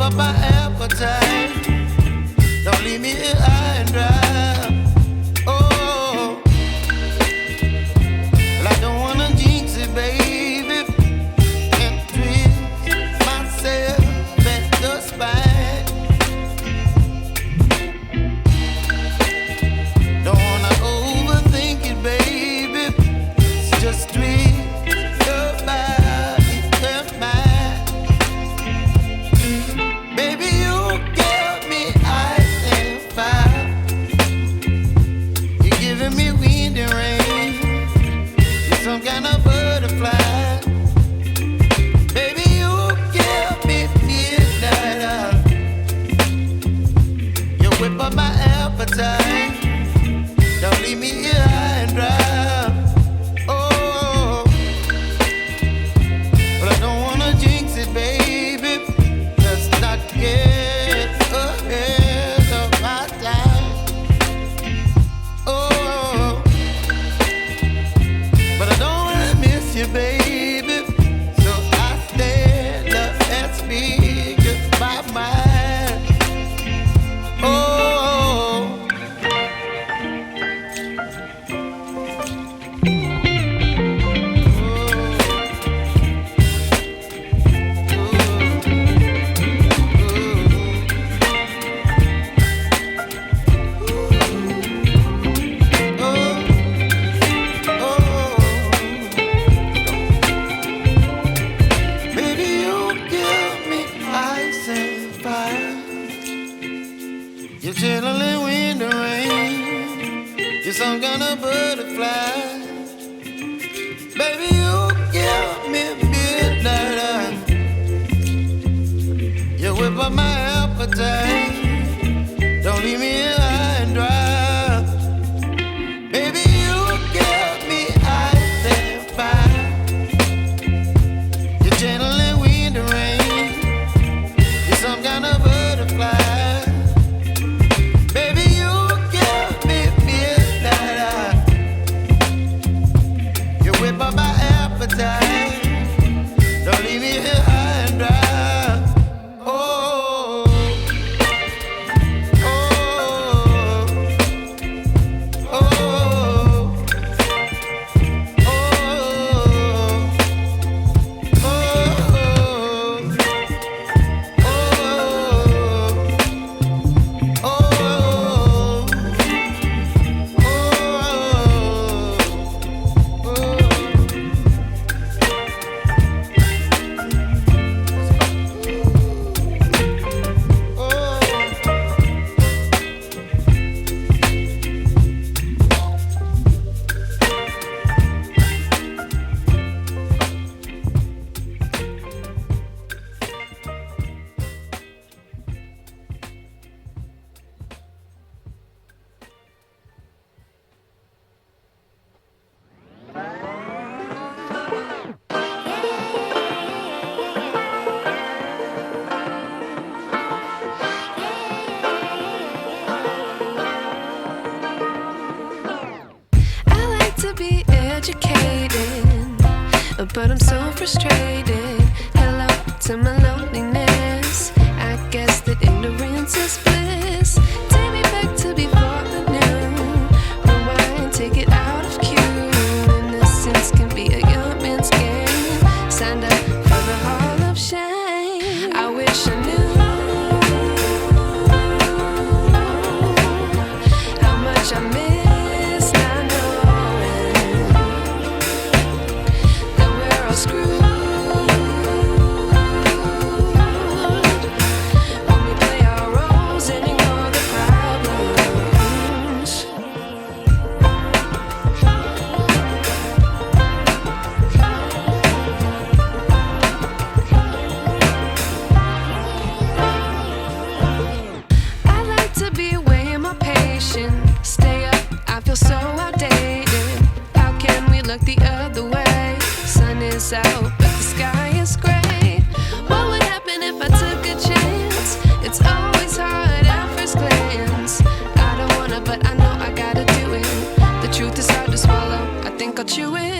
up my appetite. Don't leave me here high and dry. Oh, well, I don't wanna jinx it, baby, and twist myself at the spine. Don't wanna overthink it, baby. It's just twist your body and mine. Baby, you give me ice and fire. You're giving me wind and rain. You're some kind of butterfly. Baby, you give me midnight. You whip up my appetite. Don't leave me here high and dry. Oh, but I don't wanna jinx it, baby. Let's not get ahead of my time. Oh, but I don't wanna miss you, baby. So I stand up and speak my mind. Oh. Baby, you give me ice and fire. You're chilling wind and rain. You're some kind of butterfly. Baby, you give me midnight. You whip up my appetite. Don't leave me here high and dry. Baby, you give me ice and fire. You're channeling wind and rain. You're some kind of butterfly. Baby, you give me midnight. You whip up my appetite. Don't leave me here high and dry. Oh, oh, oh, oh, I like to be educated, but I'm so frustrated. Hello to my loneliness. I guess that ignorance is bliss. Take me back to before the noon. Rewind, take it out of cue. Innocence can be a young man's game. Signed up for the hall of shame. I wish I knew how much I miss not knowing that we're all screwed when we play our roles and ignore the problems. I like to be weighing my patience. Stay up, I feel so outdated. How can we look the other way? Sun is out, but the sky is gray. What would happen if I took a chance? It's always hard at first glance. I don't wanna, but I know I gotta do it. The truth is hard to swallow. I think I'll chew it.